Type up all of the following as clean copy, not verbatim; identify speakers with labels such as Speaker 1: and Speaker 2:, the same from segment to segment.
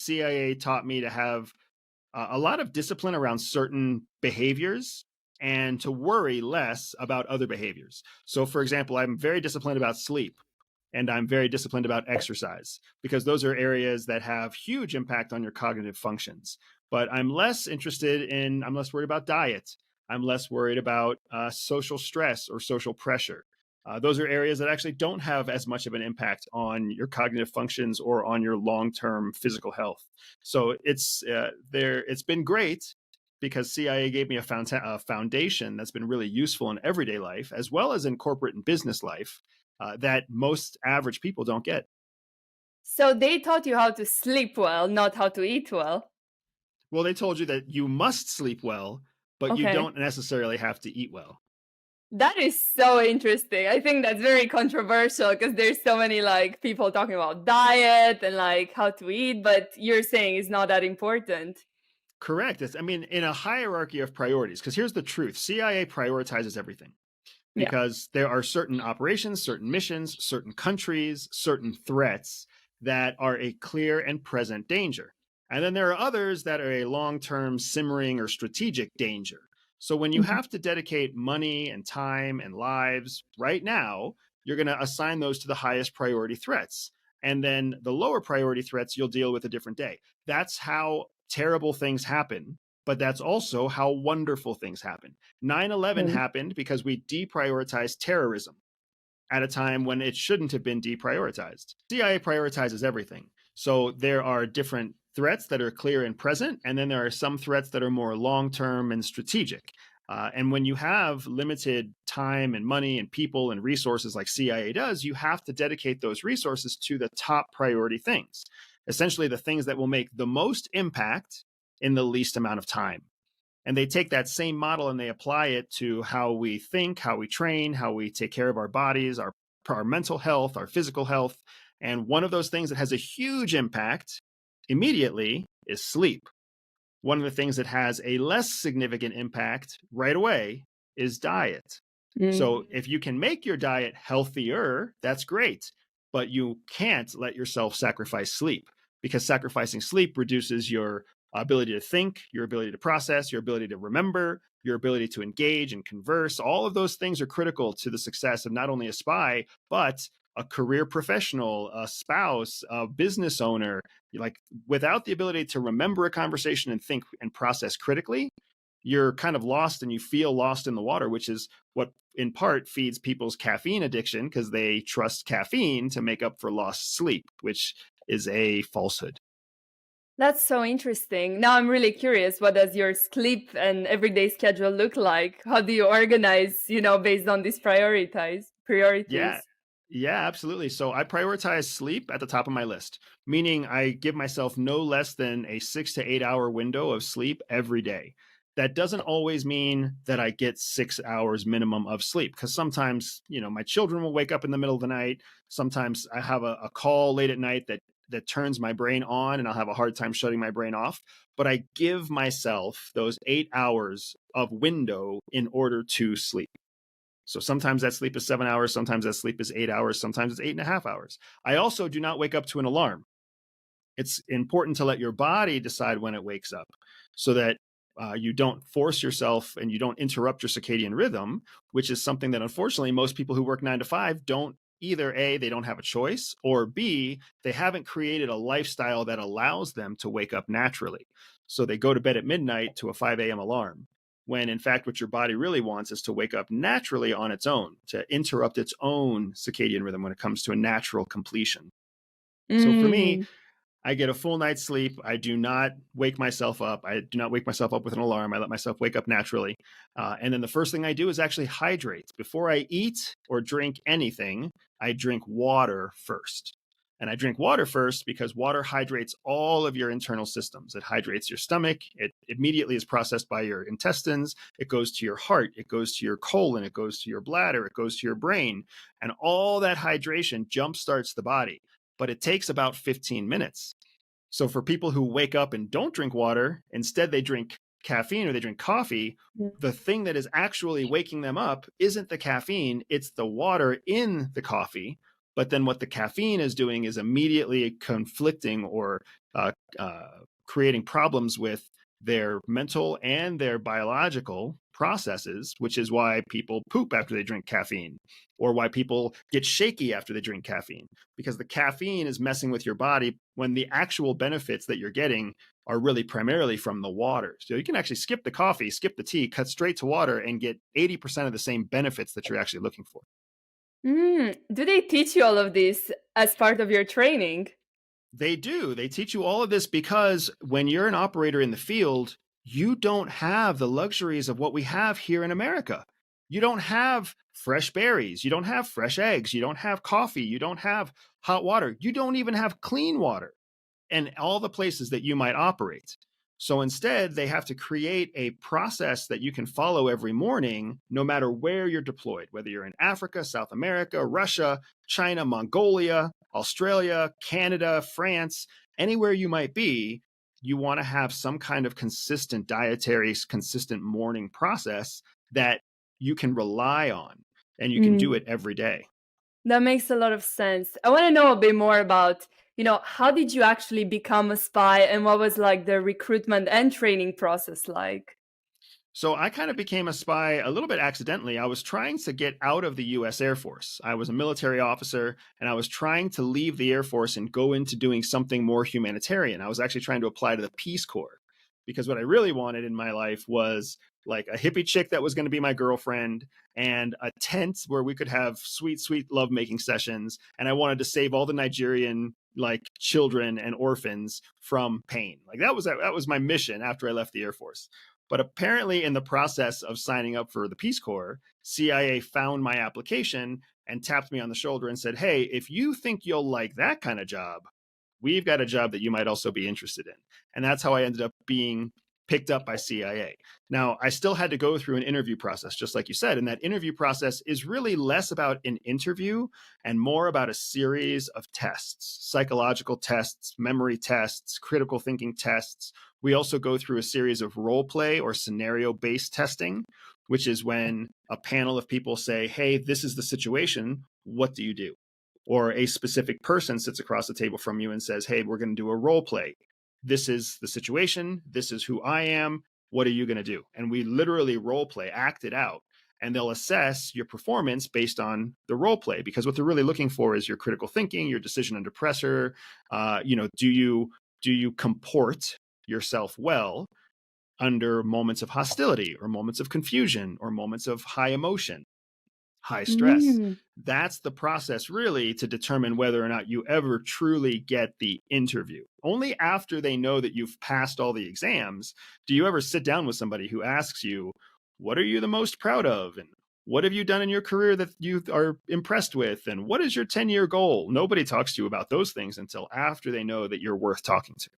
Speaker 1: CIA taught me to have a lot of discipline around certain behaviors and to worry less about other behaviors. So, for example, I'm very disciplined about sleep and I'm very disciplined about exercise because those are areas that have huge impact on your cognitive functions. But I'm less worried about diet. I'm less worried about social stress or social pressure. Those are areas that actually don't have as much of an impact on your cognitive functions or on your long-term physical health. So it's been great because CIA gave me a foundation that's been really useful in everyday life, as well as in corporate and business life, that most average people don't get.
Speaker 2: So they taught you how to sleep well, not how to eat well.
Speaker 1: Well, they told you that you must sleep well, but you
Speaker 2: Okay.
Speaker 1: don't necessarily have to eat well.
Speaker 2: That is so interesting. I think that's very controversial because there's so many like people talking about diet and like how to eat, but you're saying it's not that important.
Speaker 1: Correct. In a hierarchy of priorities, because here's the truth, CIA prioritizes everything
Speaker 2: Yeah.
Speaker 1: because there are certain operations, certain missions, certain countries, certain threats that are a clear and present danger. And then there are others that are a long-term simmering or strategic danger. So when you have to dedicate money and time and lives right now, you're going to assign those to the highest priority threats. And then the lower priority threats you'll deal with a different day. That's how terrible things happen, but that's also how wonderful things happen. 9/11 happened because we deprioritized terrorism at a time when it shouldn't have been deprioritized. CIA prioritizes everything. So there are different threats that are clear and present, and then there are some threats that are more long-term and strategic. And when you have limited time and money and people and resources like CIA does, you have to dedicate those resources to the top priority things, essentially the things that will make the most impact in the least amount of time. And they take that same model and they apply it to how we think, how we train, how we take care of our bodies, our mental health, our physical health. And one of those things that has a huge impact immediately is sleep. One of the things that has a less significant impact right away is diet. So if you can make your diet healthier, that's great, but you can't let yourself sacrifice sleep because sacrificing sleep reduces your ability to think, your ability to process, your ability to remember, your ability to engage and converse. All of those things are critical to the success of not only a spy, but a career professional, a spouse, a business owner. Like without the ability to remember a conversation and think and process critically, you're kind of lost and you feel lost in the water, which is what in part feeds people's caffeine addiction because they trust caffeine to make up for lost sleep, which is a falsehood.
Speaker 2: That's so interesting. Now I'm really curious. What does your sleep and everyday schedule look like? How do you organize, based on these priorities?
Speaker 1: Yeah. Yeah, absolutely. So I prioritize sleep at the top of my list, meaning I give myself no less than a 6 to 8 hour window of sleep every day. That doesn't always mean that I get 6 hours minimum of sleep because sometimes, my children will wake up in the middle of the night. Sometimes I have a call late at night that turns my brain on and I'll have a hard time shutting my brain off. But I give myself those 8 hours of window in order to sleep. So sometimes that sleep is 7 hours, sometimes that sleep is 8 hours, sometimes it's 8.5 hours. I also do not wake up to an alarm. It's important to let your body decide when it wakes up so that you don't force yourself and you don't interrupt your circadian rhythm, which is something that unfortunately most people who work 9 to 5 don't. Either A, they don't have a choice, or B, they haven't created a lifestyle that allows them to wake up naturally. So they go to bed at midnight to a 5 a.m. alarm, when in fact what your body really wants is to wake up naturally on its own, to interrupt its own circadian rhythm when it comes to a natural completion. So for me, I get a full night's sleep. I do not wake myself up. I do not wake myself up with an alarm. I let myself wake up naturally. And then the first thing I do is actually hydrate. Before I eat or drink anything, I drink water first. And I drink water first because water hydrates all of your internal systems. It hydrates your stomach. It immediately is processed by your intestines. It goes to your heart. It goes to your colon. It goes to your bladder. It goes to your brain. And all that hydration jumpstarts the body. But it takes about 15 minutes. So for people who wake up and don't drink water, instead they drink caffeine or they drink coffee, the thing that is actually waking them up isn't the caffeine, it's the water in the coffee. But then what the caffeine is doing is immediately conflicting or uh, creating problems with their mental and their biological processes, which is why people poop after they drink caffeine, or why people get shaky after they drink caffeine, because the caffeine is messing with your body when the actual benefits that you're getting are really primarily from the water. So you can actually skip the coffee, skip the tea, cut straight to water, and get 80% of the same benefits that you're actually looking for.
Speaker 2: Do they teach you all of this as part of your training?
Speaker 1: They do. They teach you all of this because when you're an operator in the field, you don't have the luxuries of what we have here in America. You don't have fresh berries. You don't have fresh eggs. You don't have coffee. You don't have hot water. You don't even have clean water and all the places that you might operate. So instead, they have to create a process that you can follow every morning, no matter where you're deployed, whether you're in Africa, South America, Russia, China, Mongolia, Australia, Canada, France, anywhere you might be. You want to have some kind of consistent dietary, consistent morning process that you can rely on, and you can do
Speaker 2: Mm,
Speaker 1: it every day.
Speaker 2: that makes a lot of sense. I want to know a bit more about, how did you actually become a spy and what was like the recruitment and training process like?
Speaker 1: So I kind of became a spy a little bit accidentally. I was trying to get out of the US Air Force. I was a military officer and I was trying to leave the Air Force and go into doing something more humanitarian. I was actually trying to apply to the Peace Corps because what I really wanted in my life was like a hippie chick that was going to be my girlfriend and a tent where we could have sweet, sweet lovemaking sessions. And I wanted to save all the Nigerian like children and orphans from pain. Like that was my mission after I left the Air Force. But apparently, in the process of signing up for the Peace Corps, CIA found my application and tapped me on the shoulder and said, "Hey, if you think you'll like that kind of job, we've got a job that you might also be interested in." And that's how I ended up being picked up by CIA. Now, I still had to go through an interview process, just like you said. And that interview process is really less about an interview and more about a series of tests, psychological tests, memory tests, critical thinking tests. We also go through a series of role play or scenario based testing, which is when a panel of people say, "Hey, this is the situation. What do you do?" Or a specific person sits across the table from you and says, "Hey, we're going to do a role play. This is the situation. This is who I am. What are you going to do?" And we literally role play, act it out. And they'll assess your performance based on the role play, because what they're really looking for is your critical thinking, your decision under pressure. Do you comport yourself well under moments of hostility or moments of confusion or moments of high emotion, high stress?
Speaker 2: Mm.
Speaker 1: That's the process really to determine whether or not you ever truly get the interview. Only after they know that you've passed all the exams do you ever sit down with somebody who asks you, "What are you the most proud of?" And "What have you done in your career that you are impressed with?" And "What is your 10-year goal?" Nobody talks to you about those things until after they know that you're worth talking to.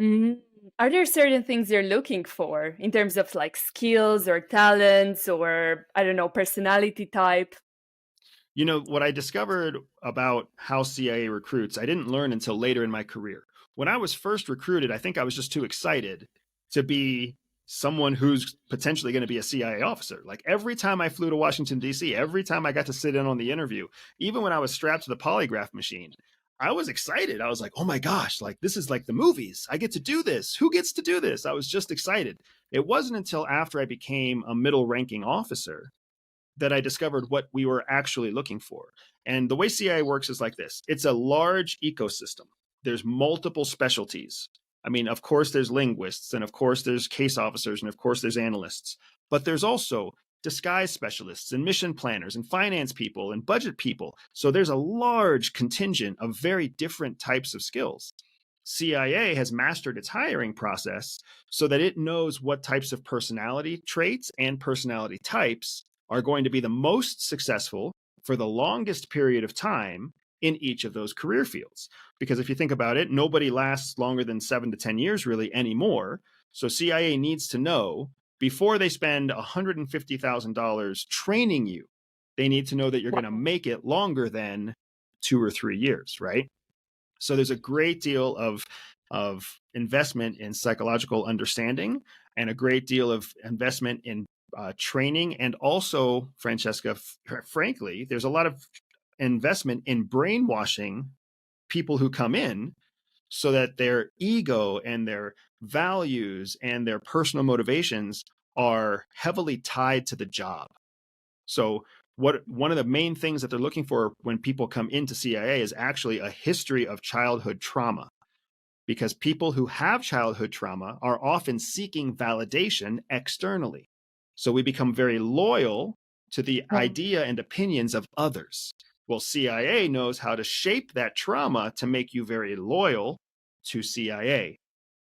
Speaker 2: Mm. Are there certain things you're looking for in terms of like skills or talents or, I don't know, personality type?
Speaker 1: What I discovered about how CIA recruits, I didn't learn until later in my career. When I was first recruited, I think I was just too excited to be someone who's potentially going to be a CIA officer. Like every time I flew to Washington, D.C., every time I got to sit in on the interview, even when I was strapped to the polygraph machine, I was excited. I was like, "Oh my gosh, like this is like the movies. I get to do this. Who gets to do this?" I was just excited. It wasn't until after I became a middle ranking officer that I discovered what we were actually looking for. And the way CIA works is like this: it's a large ecosystem, there's multiple specialties. I mean, of course, there's linguists, and of course, there's case officers, and of course, there's analysts, but there's also disguise specialists and mission planners and finance people and budget people. So there's a large contingent of very different types of skills. CIA has mastered its hiring process so that it knows what types of personality traits and personality types are going to be the most successful for the longest period of time in each of those career fields. Because if you think about it, nobody lasts longer than 7 to 10 years really anymore. So CIA needs to know before they spend $150,000 training you, they need to know that you're going to
Speaker 2: Wow.
Speaker 1: make it longer than 2 or 3 years, right? So there's a great deal of investment in psychological understanding and a great deal of investment in training. And also, Francesca, frankly, there's a lot of investment in brainwashing people who come in so that their ego and their values and their personal motivations are heavily tied to the job. So one of the main things that they're looking for when people come into CIA is actually a history of childhood trauma, because people who have childhood trauma are often seeking validation externally. So we become very loyal to the idea and opinions of others. Well, CIA knows how to shape that trauma to make you very loyal to CIA,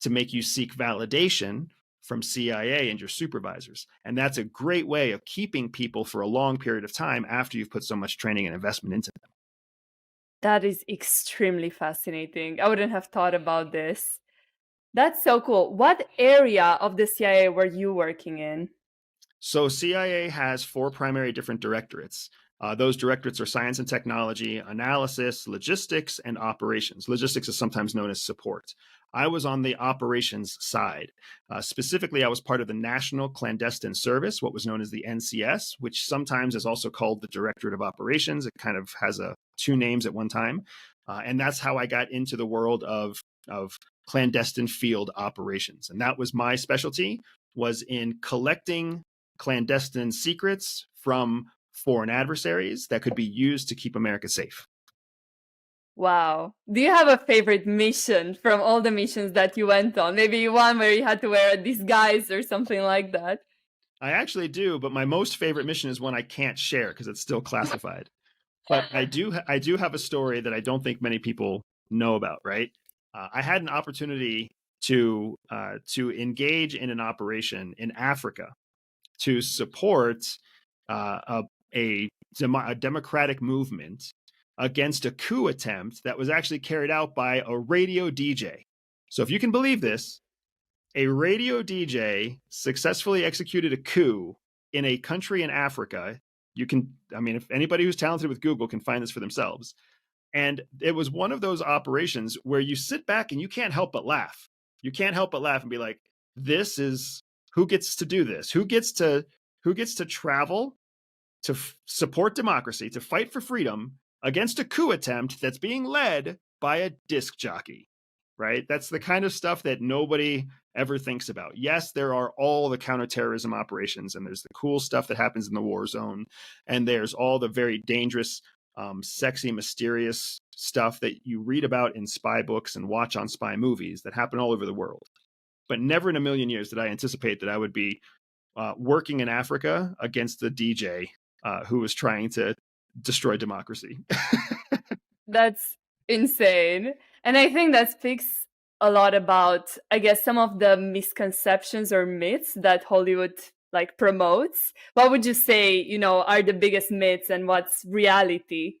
Speaker 1: to make you seek validation from CIA and your supervisors. And that's a great way of keeping people for a long period of time after you've put so much training and investment into them.
Speaker 2: That is extremely fascinating. I wouldn't have thought about this. That's so cool. What area of the CIA were you working in?
Speaker 1: So CIA has 4 primary different directorates. Those directorates are science and technology, analysis, logistics, and operations. Logistics is sometimes known as support. I was on the operations side. Specifically, I was part of the National Clandestine Service, what was known as the NCS, which sometimes is also called the Directorate of Operations. It kind of has 2 names at one time. And that's how I got into the world of clandestine field operations. And that was my specialty, was in collecting clandestine secrets from foreign adversaries that could be used to keep America safe.
Speaker 2: Wow. Do you have a favorite mission from all the missions that you went on? Maybe one where you had to wear a disguise or something like that?
Speaker 1: I actually do, but my most favorite mission is one I can't share because it's still classified. But I do have a story that I don't think many people know about, right? I had an opportunity to engage in an operation in Africa to support a democratic movement against a coup attempt that was actually carried out by a radio DJ. So if you can believe this, a radio DJ successfully executed a coup in a country in Africa. If anybody who's talented with Google can find this for themselves. And it was one of those operations where you sit back and you can't help but laugh. You can't help but laugh and be like, this is, who gets to do this? Who gets to travel to support democracy, to fight for freedom against a coup attempt that's being led by a disc jockey, right? That's the kind of stuff that nobody ever thinks about. Yes, there are all the counterterrorism operations, and there's the cool stuff that happens in the war zone, and there's all the very dangerous, sexy, mysterious stuff that you read about in spy books and watch on spy movies that happen all over the world. But never in a million years did I anticipate that I would be working in Africa against the DJ who was trying to destroy democracy.
Speaker 2: That's insane. And I think that speaks a lot about, I guess, some of the misconceptions or myths that Hollywood like promotes. What would you say, are the biggest myths and what's reality?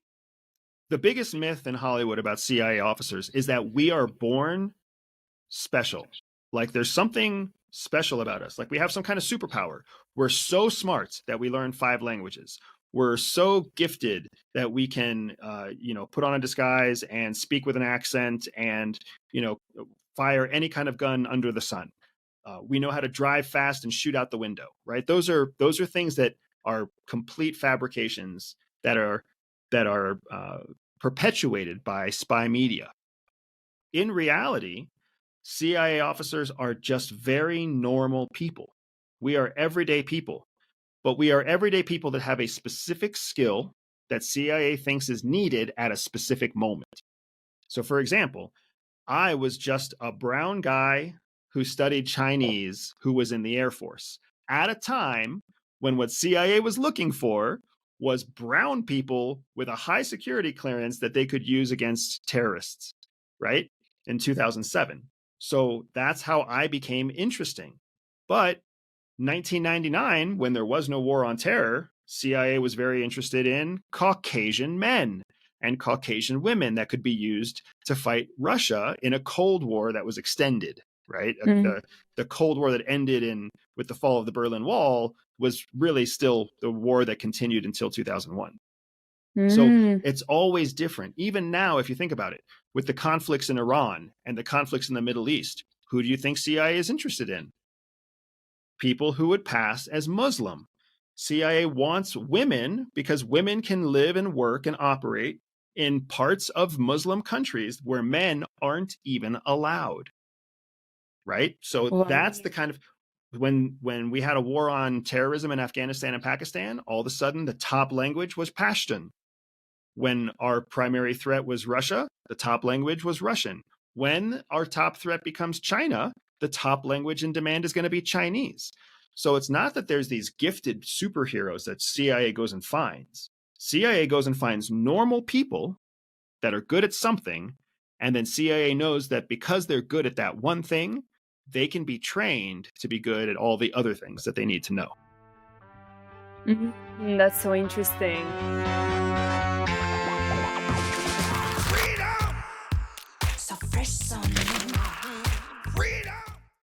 Speaker 1: The biggest myth in Hollywood about CIA officers is that we are born special. Like there's something special about us. Like we have some kind of superpower. We're so smart that we learn 5 languages. We're so gifted that we can, put on a disguise and speak with an accent and, fire any kind of gun under the sun. We know how to drive fast and shoot out the window, right? Those are things that are complete fabrications that are perpetuated by spy media. In reality, CIA officers are just very normal people. We are everyday people, but we are everyday people that have a specific skill that CIA thinks is needed at a specific moment. So, for example, I was just a brown guy who studied Chinese who was in the Air Force at a time when what CIA was looking for was brown people with a high security clearance that they could use against terrorists, right? In 2007. So that's how I became interesting. But 1999, when there was no war on terror, CIA was very interested in Caucasian men and Caucasian women that could be used to fight Russia in a Cold War that was extended, right? The Cold War that ended with the fall of the Berlin Wall was really still the war that continued until 2001. So it's always different. Even now, if you think about it, with the conflicts in Iran and the conflicts in the Middle East, who do you think CIA is interested in? People who would pass as Muslim. CIA wants women because women can live and work and operate in parts of Muslim countries where men aren't even allowed. Right? So
Speaker 2: Wow.
Speaker 1: that's the kind of when we had a war on terrorism in Afghanistan and Pakistan, all of a sudden the top language was Pashtun. When our primary threat was Russia, the top language was Russian. When our top threat becomes China, the top language in demand is going to be Chinese. So it's not that there's these gifted superheroes that CIA goes and finds. CIA goes and finds normal people that are good at something, and then CIA knows that because they're good at that one thing, they can be trained to be good at all the other things that they need to know.
Speaker 2: That's so interesting.
Speaker 3: Freedom! So fresh, so new. Freedom!